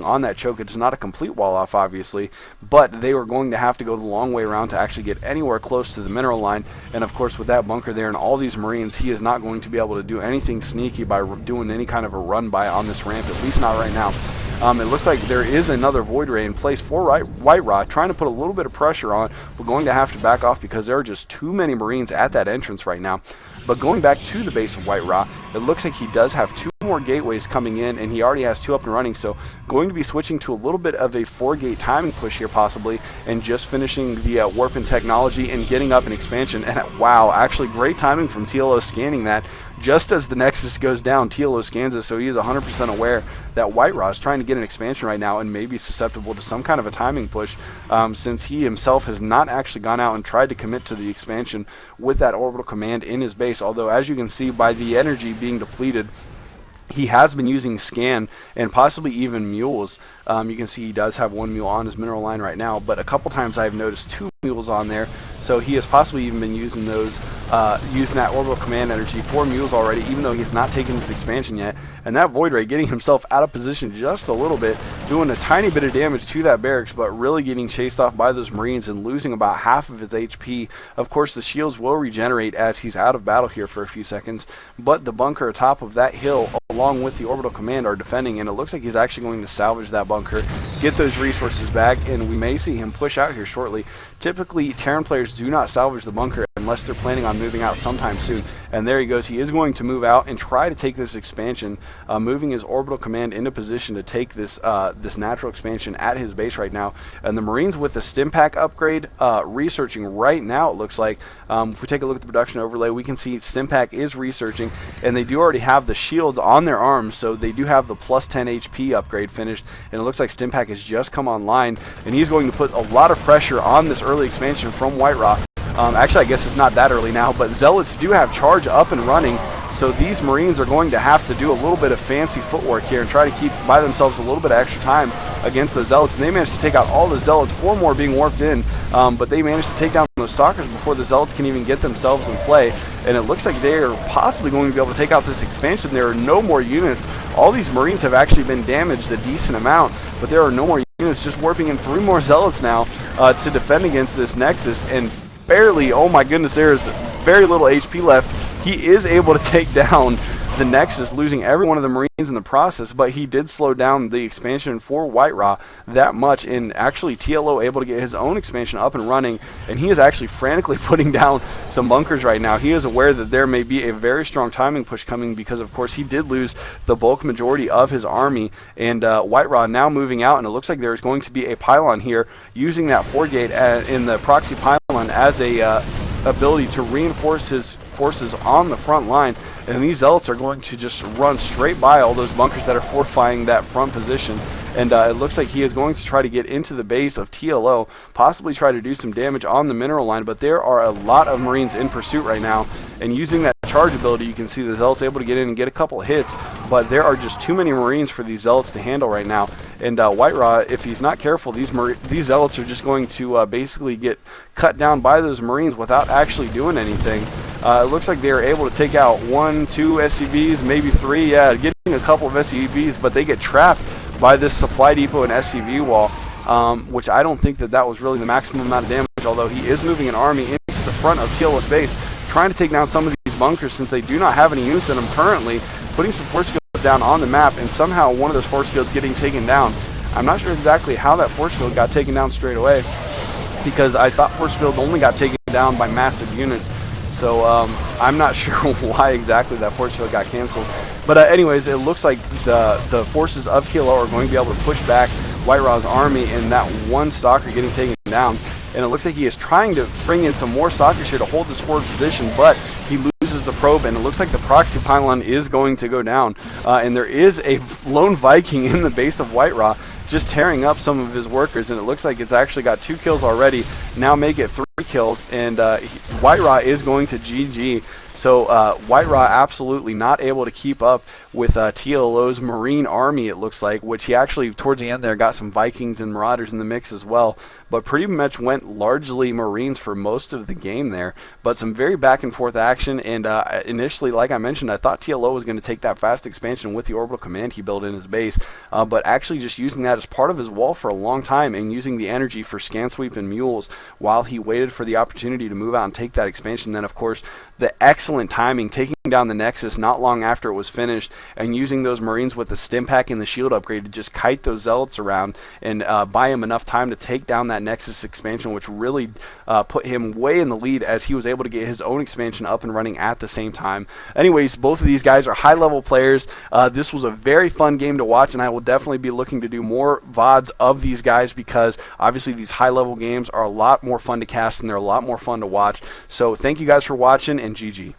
working on that choke. It's not a complete wall off, obviously, but they were going to have to go the long way around to actually get anywhere close to the mineral line. And of course, with that bunker there and all these Marines, he is not going to be able to do anything sneaky by doing any kind of a run by on this ramp, at least not right now. It looks like there is another WhiteRa in place for WhiteRa, trying to put a little bit of pressure on, but going to have to back off because there are just too many Marines at that entrance right now. But going back to the base of WhiteRa, it looks like he does have 2 more gateways coming in, and he already has 2 up and running, so going to be switching to a little bit of a 4-gate timing push here possibly, and just finishing the warp and technology and getting up an expansion. And wow, actually great timing from TLO scanning that. Just as the Nexus goes down, TLO scans it, so he is 100% aware that WhiteRa is trying to get an expansion right now and may be susceptible to some kind of a timing push, since he himself has not actually gone out and tried to commit to the expansion with that orbital command in his base. Although, as you can see by the energy being depleted, he has been using scan and possibly even mules. You can see he does have 1 mule on his mineral line right now, but a couple times I've noticed 2 mules on there, so he has possibly even been using those, using that orbital command energy for mules already, even though he's not taken this expansion yet. And that WhiteRa getting himself out of position just a little bit, doing a tiny bit of damage to that barracks, but really getting chased off by those Marines and losing about half of his HP. Of course, the shields will regenerate as he's out of battle here for a few seconds, but the bunker atop of that hill along with the orbital command are defending, and it looks like he's actually going to salvage that bunker, get those resources back, and we may see him push out here shortly. Typically, Terran players do not salvage the bunker unless they're planning on moving out sometime soon. And there he goes. He is going to move out and try to take this expansion, moving his orbital command into position to take this this natural expansion at his base right now. And the Marines with the stim pack upgrade researching right now, it looks like. If we take a look at the production overlay, we can see stim pack is researching, and they do already have the shields on their arms, so they do have the plus 10 HP upgrade finished, and it looks like stim pack has just come online, and he's going to put a lot of pressure on this early expansion from WhiteRa. Actually, I guess it's not that early now, but Zealots do have charge up and running, so these Marines are going to have to do a little bit of fancy footwork here and try to buy themselves a little bit of extra time against those Zealots. And they managed to take out all the Zealots, 4 more being warped in, but they managed to take down those Stalkers before the Zealots can even get themselves in play. And it looks like they are possibly going to be able to take out this expansion. There are no more units. All these Marines have actually been damaged a decent amount, but there are no more units, just warping in 3 more Zealots now to defend against this Nexus. And barely, oh my goodness, there is very little HP left. He is able to take down the Nexus, losing every one of the Marines in the process, but he did slow down the expansion for WhiteRa that much, and actually TLO able to get his own expansion up and running, and he is actually frantically putting down some bunkers right now. He is aware that there may be a very strong timing push coming because, of course, he did lose the bulk majority of his army, and WhiteRa now moving out, and it looks like there's going to be a pylon here, using that 4-gate in the proxy pylon as a ability to reinforce his forces on the front line, and these Zealots are going to just run straight by all those bunkers that are fortifying that front position. And it looks like he is going to try to get into the base of TLO, possibly try to do some damage on the mineral line, but there are a lot of Marines in pursuit right now, and using that charge ability, you can see the Zealots able to get in and get a couple of hits, but there are just too many Marines for these Zealots to handle right now. And WhiteRa, if he's not careful, these Zealots are just going to basically get cut down by those Marines without actually doing anything. It looks like they are able to take out 1, 2 SCVs, maybe 3, yeah, getting a couple of SCVs, but they get trapped by this supply depot and SCV wall, which I don't think that was really the maximum amount of damage, although he is moving an army into the front of TLO's base, trying to take down some of these bunkers since they do not have any units in them currently, putting some force fields down on the map, and somehow one of those force fields getting taken down. I'm not sure exactly how that force field got taken down straight away, because I thought force fields only got taken down by massive units. So I'm not sure why exactly that force field got canceled. But anyways, it looks like the forces of TLO are going to be able to push back WhiteRa's army, and that one Stalker getting taken down. And it looks like he is trying to bring in some more Stalkers here to hold this forward position, but he loses the probe, and it looks like the proxy pylon is going to go down. And there is a lone Viking in the base of WhiteRa, just tearing up some of his workers, and it looks like it's actually got 2 kills already, now make it 3 kills, and WhiteRa is going to GG So WhiteRa absolutely not able to keep up with TLO's Marine Army, it looks like, which he actually, towards the end there, got some Vikings and Marauders in the mix as well, but pretty much went largely Marines for most of the game there. But some very back and forth action, and initially, like I mentioned, I thought TLO was going to take that fast expansion with the orbital command he built in his base, but actually just using that as part of his wall for a long time and using the energy for scan sweep and mules while he waited for the opportunity to move out and take that expansion. Then, of course, the excellent timing, taking down the Nexus not long after it was finished, and using those Marines with the stim pack and the shield upgrade to just kite those Zealots around and buy him enough time to take down that Nexus expansion, which really put him way in the lead as he was able to get his own expansion up and running at the same time. Anyways, both of these guys are high-level players. This was a very fun game to watch, and I will definitely be looking to do more VODs of these guys because obviously these high-level games are a lot more fun to cast and they're a lot more fun to watch. So thank you guys for watching, and GG.